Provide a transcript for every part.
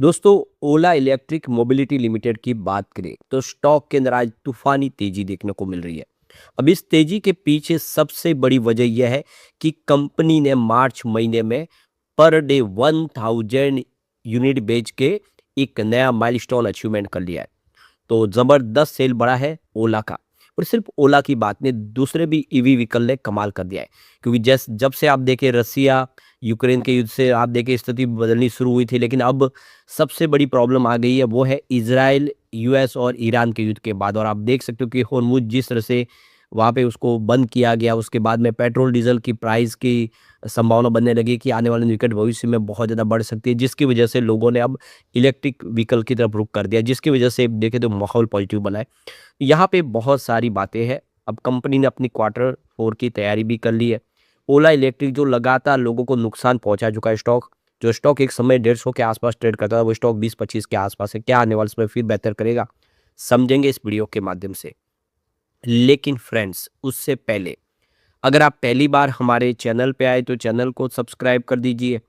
दोस्तों, ओला electric mobility limited की बात करें तो स्टॉक के अंदर आज तूफानी तेजी देखने को मिल रही है। अब इस तेजी के पीछे सबसे बड़ी वजह यह है कि कंपनी ने मार्च महीने में पर डे 1000 यूनिट बेच के एक नया माइलस्टोन अचीवमेंट कर लिया है। तो ज़बरदस्त सेल बढ़ा है ओला का। और सिर्फ ओला की बात नहीं, दूसरे भी ईवी व्हीकल ने कमाल कर दिया है। क्योंकि जब से आप देखें रसिया यूक्रेन के युद्ध से आप देखें स्थिति बदलनी शुरू हुई थी, लेकिन अब सबसे बड़ी प्रॉब्लम आ गई है, वो है इजराइल, यूएस और ईरान के युद्ध के बाद। और आप देख सकते हो कि होर्मुज जिस तरह से वहाँ पे उसको बंद किया गया, उसके बाद में पेट्रोल डीजल की प्राइस की संभावना बनने लगी कि आने वाले निकट भविष्य में बहुत ज़्यादा बढ़ सकती है, जिसकी वजह से लोगों ने अब इलेक्ट्रिक व्हीकल की तरफ रुख कर दिया, जिसकी वजह से देखें तो माहौल पॉजिटिव बना है। यहाँ पे बहुत सारी बातें हैं। अब कंपनी ने अपनी क्वार्टर 4 की तैयारी भी कर ली है। ओला इलेक्ट्रिक जो लगातार लोगों को नुकसान पहुँचा चुका है, जो स्टॉक एक समय 150 के आसपास ट्रेड करता था, वो स्टॉक 20-25 के आसपास है। क्या आने वाले समय फिर बेहतर करेगा? समझेंगे इस वीडियो के माध्यम से। लेकिन फ्रेंड्स, उससे पहले अगर आप पहली बार हमारे चैनल पे आए तो चैनल को सब्सक्राइब कर दीजिए,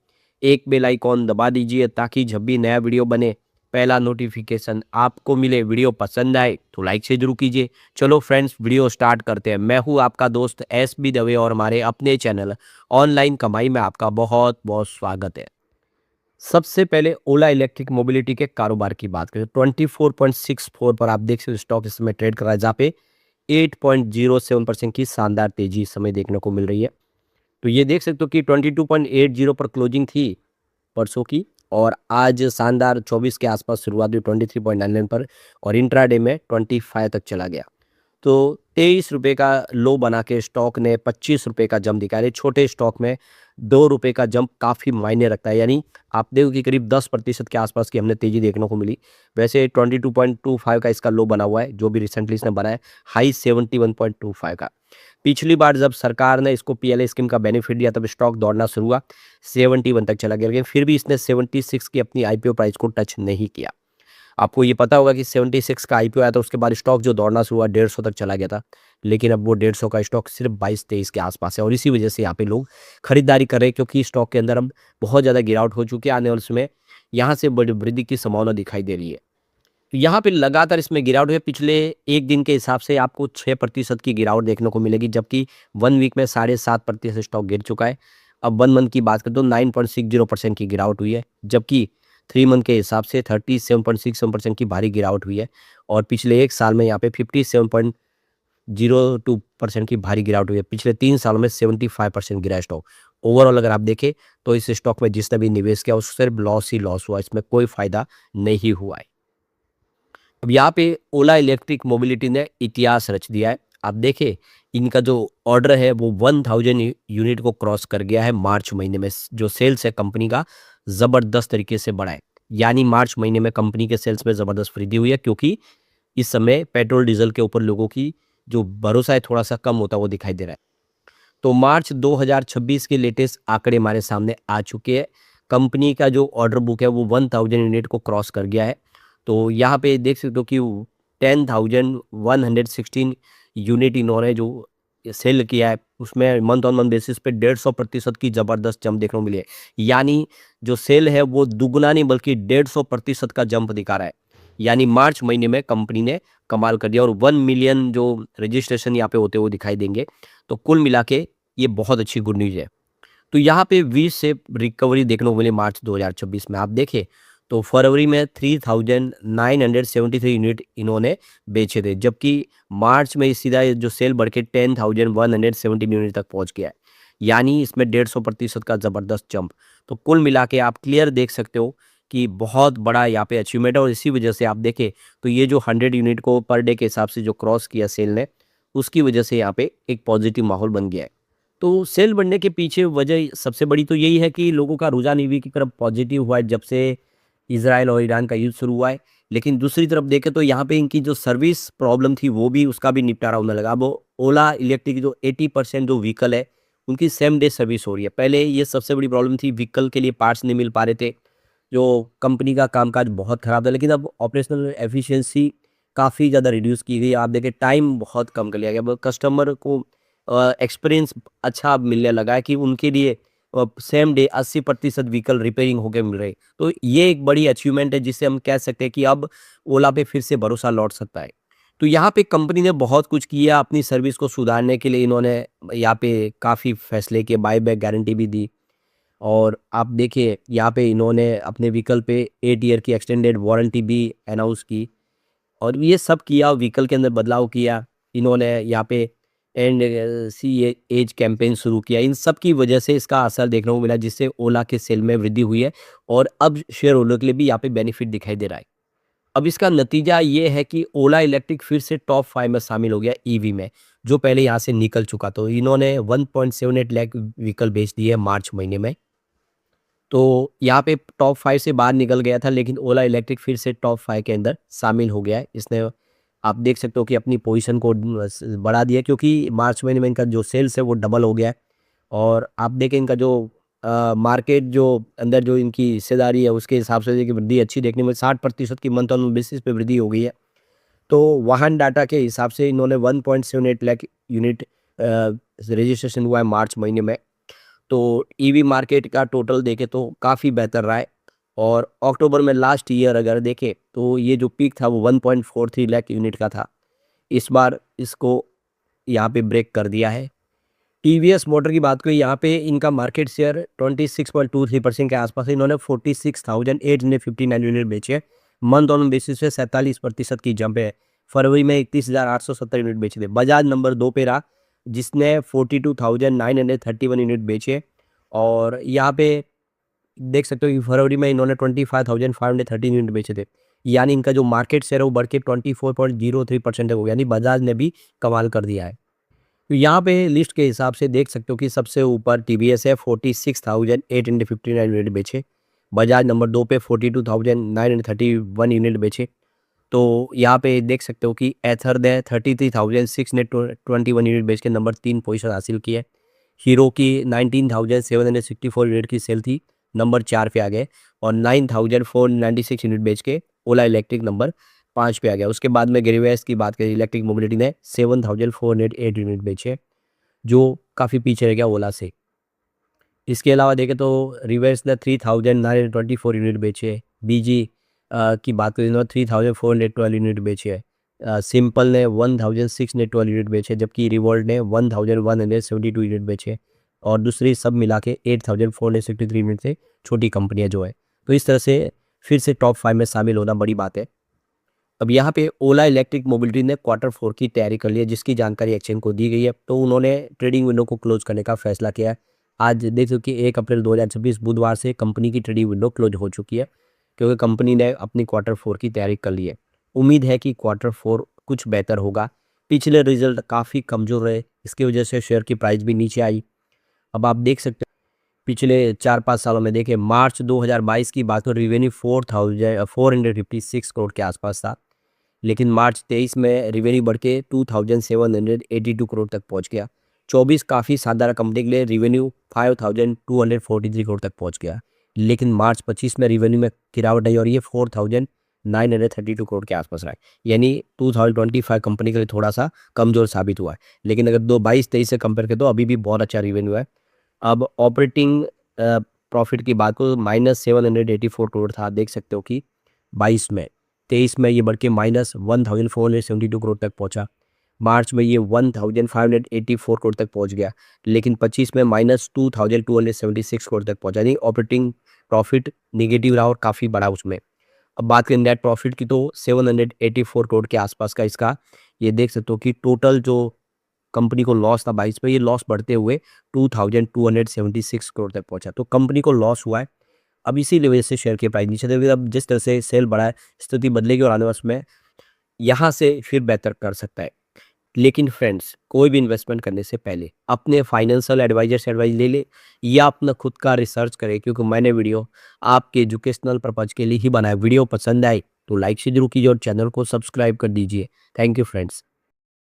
एक बेल आइकॉन दबा दीजिए ताकि जब भी नया वीडियो बने पहला नोटिफिकेशन आपको मिले। वीडियो पसंद आए तो लाइक से जरूर कीजिए। चलो फ्रेंड्स, वीडियो स्टार्ट करते हैं। मैं हूँ आपका दोस्त SB दवे और हमारे अपने चैनल ऑनलाइन कमाई में आपका बहुत बहुत स्वागत है। सबसे पहले ओला इलेक्ट्रिक मोबिलिटी के कारोबार की बात करें, 24.64 पर आप देख सकते हो स्टॉक इस समय ट्रेड कर रहा है, जहाँ पे 8.07% की शानदार तेजी इस समय देखने को मिल रही है। तो ये देख सकते हो कि 22.80 पर क्लोजिंग थी परसों की, और आज शानदार 24 के आसपास शुरुआत हुई 23.99 पर, और इंट्राडे में 25 तक चला गया। तो 23 रुपये का लो बना के स्टॉक ने 25 रुपये का जंप दिखाया। छोटे स्टॉक में 2 रुपये का जंप काफ़ी मायने रखता है, यानी आप देखो कि करीब 10% के आसपास की हमने तेज़ी देखने को मिली। वैसे 22.25 का इसका लो बना हुआ है, जो भी रिसेंटली इसने बनाया, हाई 71.25 का। पिछली बार जब सरकार ने इसको PLA स्कीम का बेनिफिट दिया तब स्टॉक दौड़ना शुरू हुआ, 71 तक चला गया, लेकिन फिर भी इसने 76 की अपनी IPO प्राइस को टच नहीं किया। आपको ये पता होगा कि 76 का IPO आया था, उसके बाद स्टॉक जो दौड़ना शुरू हुआ 150 तक चला गया था, लेकिन अब वो 150 का स्टॉक सिर्फ 22-23 के आसपास है, और इसी वजह से यहाँ पे लोग खरीदारी कर रहे हैं, क्योंकि स्टॉक के अंदर अब बहुत ज़्यादा गिरावट हो चुकी है। आने वाले समय यहाँ से बड़ी वृद्धि की संभावना दिखाई दे रही है। तो यहाँ पे लगातार इसमें गिरावट है। पिछले एक दिन के हिसाब से आपको 6% की गिरावट देखने को मिलेगी, जबकि 1 वीक में 7.5% स्टॉक गिर चुका है। अब 1 मंथ की बात करें तो 9.60% की गिरावट हुई है, जबकि 3 मंथ के हिसाब से 37.67% की भारी गिरावट हुई है, और पिछले एक साल में यहाँ पे 57.02% की भारी गिरावट हुई है। पिछले 3 सालों में 75% गिरा है स्टॉक। ओवरऑल अगर आप देखें तो इस स्टॉक में जिसने भी निवेश किया उसको सिर्फ लॉस ही लॉस हुआ, इसमें कोई फायदा नहीं हुआ है। अब यहाँ पे ओला इलेक्ट्रिक मोबिलिटी ने इतिहास रच दिया है। आप देखें, इनका जो ऑर्डर है वो 1000 यूनिट को क्रॉस कर गया है मार्च महीने में। जो सेल्स है कंपनी का, ज़बरदस्त तरीके से बढ़ा है। यानी मार्च महीने में कंपनी के सेल्स में ज़बरदस्त वृद्धि हुई है, क्योंकि इस समय पेट्रोल डीजल के ऊपर लोगों की जो भरोसा है थोड़ा सा कम होता वो दिखाई दे रहा है। तो मार्च 2026 के लेटेस्ट आंकड़े हमारे सामने आ चुके हैं। कंपनी का जो ऑर्डर बुक है वो 1000 यूनिट को क्रॉस कर गया है। तो यहाँ पे देख सकते हो कि 10,116 यूनिट इन्होंने जो सेल किया है, उसमें मंथ ऑन मंथ बेसिस पे 150% की ज़बरदस्त जंप देखने को मिली है। यानी जो सेल है वो दुगना नहीं बल्कि 150% का जंप दिखा रहा है। यानी मार्च महीने में कंपनी ने कमाल कर दिया, और 1 मिलियन जो रजिस्ट्रेशन यहाँ पे होते वो दिखाई देंगे। तो कुल मिला के ये बहुत अच्छी गुड न्यूज़ है। तो यहाँ पे वी शेप रिकवरी देखने को मिली मार्च 2026 में। आप देखें तो फरवरी में 3973 यूनिट इन्होंने बेचे थे, जबकि मार्च में सीधा जो सेल बढ़ के 10,117 यूनिट तक पहुंच गया है। यानी इसमें 150% का ज़बरदस्त जंप। तो कुल मिला के आप क्लियर देख सकते हो कि बहुत बड़ा यहाँ पे अचीवमेंट है, और इसी वजह से आप देखें तो ये जो 100 यूनिट को पर डे के हिसाब से जो क्रॉस किया सेल ने, उसकी वजह से यहाँ पे एक पॉजिटिव माहौल बन गया है। तो सेल बढ़ने के पीछे वजह सबसे बड़ी तो यही है कि लोगों का रुझान ईवी की तरफ पॉजिटिव हुआ है जब से इजराइल और ईरान का युद्ध शुरू हुआ है। लेकिन दूसरी तरफ देखें तो यहाँ पे इनकी जो सर्विस प्रॉब्लम थी वो भी, उसका भी निपटारा होने लगा। अब ओला इलेक्ट्रिक की जो 80% जो व्हीकल है उनकी सेम डे सर्विस हो रही है। पहले ये सबसे बड़ी प्रॉब्लम थी, व्हीकल के लिए पार्ट्स नहीं मिल पा रहे थे, जो कंपनी का कामकाज बहुत ख़राब था। लेकिन अब ऑपरेशनल एफिशिएंसी काफ़ी ज़्यादा रिड्यूस की गई। आप देखें टाइम बहुत कम कर लिया गया। अब कस्टमर को एक्सपीरियंस अच्छा अब मिलने लगा है कि उनके लिए सेम डे 80% व्हीकल रिपेयरिंग होके मिल रहे। तो ये एक बड़ी अचीवमेंट है जिससे हम कह सकते हैं कि अब ओला पे फिर से भरोसा लौट सकता है। तो यहाँ पे कंपनी ने बहुत कुछ किया अपनी सर्विस को सुधारने के लिए। इन्होंने यहाँ पे काफ़ी फैसले किए, बायबैक गारंटी भी दी। और आप देखिए यहाँ पे इन्होंने अपने व्हीकल पे 8 ईयर की एक्सटेंडेड वारंटी भी अनाउंस की। और ये सब किया, व्हीकल के अंदर बदलाव किया इन्होंने यहाँ पे। एंड सी एज कैंपेन शुरू किया। इन सब की वजह से इसका असर देखने को मिला, जिससे ओला के सेल में वृद्धि हुई है। और अब शेयर होल्डर के लिए भी यहाँ पे बेनिफिट दिखाई दे रहा है। अब इसका नतीजा ये है कि ओला इलेक्ट्रिक फिर से टॉप 5 में शामिल हो गया ईवी में, जो पहले यहाँ से निकल चुका। तो इन्होंने 1.78 लाख व्हीकल बेच दिए मार्च महीने में। तो यहाँ पे टॉप 5 से बाहर निकल गया था, लेकिन ओला इलेक्ट्रिक फिर से टॉप 5 के अंदर शामिल हो गया है। इसने, आप देख सकते हो कि अपनी पोजीशन को बढ़ा दिया, क्योंकि मार्च महीने में इनका जो सेल्स है वो डबल हो गया है। और आप देखें इनका जो मार्केट जो अंदर जो इनकी हिस्सेदारी है उसके हिसाब से देखिए वृद्धि अच्छी देखने में 60% की मंथ ऑन बेसिस पे वृद्धि हो गई है। तो वाहन डाटा के हिसाब से इन्होंने 1.78 लाख यूनिट रजिस्ट्रेशन हुआ है मार्च महीने में। तो ईवी मार्केट का टोटल देखें तो काफ़ी बेहतर रहा है। और अक्टूबर में लास्ट ईयर अगर देखें तो ये जो पीक था वो 1.43 लाख यूनिट का था। इस बार इसको यहाँ पे ब्रेक कर दिया है। टीवीएस मोटर की बात करें, यहाँ पे इनका मार्केट शेयर 26.23% के आसपास है। इन्होंने 46,859 यूनिट बेचे। मंथ ऑन बेसिस पे 47% की जंप है। फरवरी में 31,870 यूनिट बेचे थे। बजाज नंबर 2 पे रहा, जिसने 42,931 यूनिट बेचे। और यहाँ पे देख सकते हो कि फरवरी में इन्होंने 25,513 यूनिट बेचे थे। यानी इनका जो मार्केट शेयर है वो बढ़ के 24.03% हो गया। यानी बजाज ने भी कमाल कर दिया है। तो यहाँ पे लिस्ट के हिसाब से देख सकते हो कि सबसे ऊपर टीवीएस है, 46,859 यूनिट बेचे। बजाज नंबर 2 पे 42,931 यूनिट बेचे। तो यहाँ पे देख सकते हो कि एथर ने 33,621 यूनिट बेच के नंबर 3 पोजीशन हासिल की है। हीरो की 19,764 यूनिट की सेल थी, नंबर 4 पे आ गए। और 9,496 यूनिट बेच के ओला इलेक्ट्रिक नंबर 5 पे आ गया। उसके बाद में ग्रेवियस की बात करें, इलेक्ट्रिक मोबिलिटी ने 7,408 यूनिट बेचे, जो काफ़ी पीछे रह गया ओला से। इसके अलावा देखें तो रिवर्स ने 3,924 यूनिट बेचे। बीजी की बात करें तो 3,412 यूनिट बेचे है। सिंपल ने 1,612 यूनिट बेचे, जबकि रिवोल्ट ने 1,172 यूनिट बेचे। और दूसरी सब मिला के 8,463 यूनिट से छोटी कंपनियां जो है। तो इस तरह से फिर से टॉप 5 में शामिल होना बड़ी बात है। अब यहाँ पे ओला इलेक्ट्रिक मोबिलिटी ने Q4 की तैयारी कर ली है, जिसकी जानकारी एक्सचेंज को दी गई है। तो उन्होंने ट्रेडिंग विंडो को क्लोज करने का फैसला किया है। आज देख सकते हो कि 1 अप्रैल 2026 बुधवार से कंपनी की ट्रेडिंग विंडो क्लोज हो चुकी है, क्योंकि कंपनी ने अपनी Q4 की तैयारी कर ली है। उम्मीद है कि Q4 कुछ बेहतर होगा। पिछले रिजल्ट काफ़ी कमज़ोर रहे, इसकी वजह से शेयर की प्राइस भी नीचे आई। अब आप देख सकते हो पिछले 4-5 सालों में देखें, मार्च 2022 की बात हो, रेवेन्यू 4,456 करोड़ के आसपास था। लेकिन मार्च 23 में रेवेन्यू बढ़ के 2,782 करोड़ तक पहुंच गया। 24 काफ़ी शानदार कंपनी के लिए, रेवेन्यू 5,243 करोड़ तक पहुंच गया। लेकिन मार्च 25 में रेवेन्यू में गिरावट आई और ये 4,932 करोड़ के आसपास रहा है। यानी 2025 कंपनी के लिए थोड़ा सा कमज़ोर साबित हुआ है। लेकिन अगर 22-23 से कंपेयर करें तो अभी भी बहुत अच्छा रेवेन्यू है। अब ऑपरेटिंग प्रॉफिट की बात को, -784 करोड़ था, देख सकते हो कि 22 में। 23 में ये बढ़ के -1472 करोड़ तक पहुंचा। मार्च में ये 1584 करोड़ तक पहुंच गया। लेकिन 25 में -2276 करोड़ तक पहुंचा। यानी ऑपरेटिंग प्रॉफिट निगेटिव रहा और काफ़ी बड़ा उसमें। अब बात करें नेट प्रॉफिट की तो 784 करोड़ के आसपास का इसका, ये देख सकते हो कि टोटल जो कंपनी को लॉस था 22 में, ये लॉस बढ़ते हुए 2276 करोड़ तक पहुंचा। तो कंपनी को लॉस हुआ है। अब इसी वजह से शेयर की प्राइस नीचे चली गई। अब जिस तरह से सेल बढ़ा है, स्थिति बदलेगी और आने वाले समय यहाँ से फिर बेहतर कर सकता है। लेकिन फ्रेंड्स, कोई भी इन्वेस्टमेंट करने से पहले अपने फाइनेंशियल एडवाइजर से एडवाइस ले ले या अपना खुद का रिसर्च करें, क्योंकि मैंने वीडियो आपके एजुकेशनल पर्पज के लिए ही बनाया। वीडियो पसंद आए तो लाइक से जरूर कीजिए और चैनल को सब्सक्राइब कर दीजिए। Thank you friends.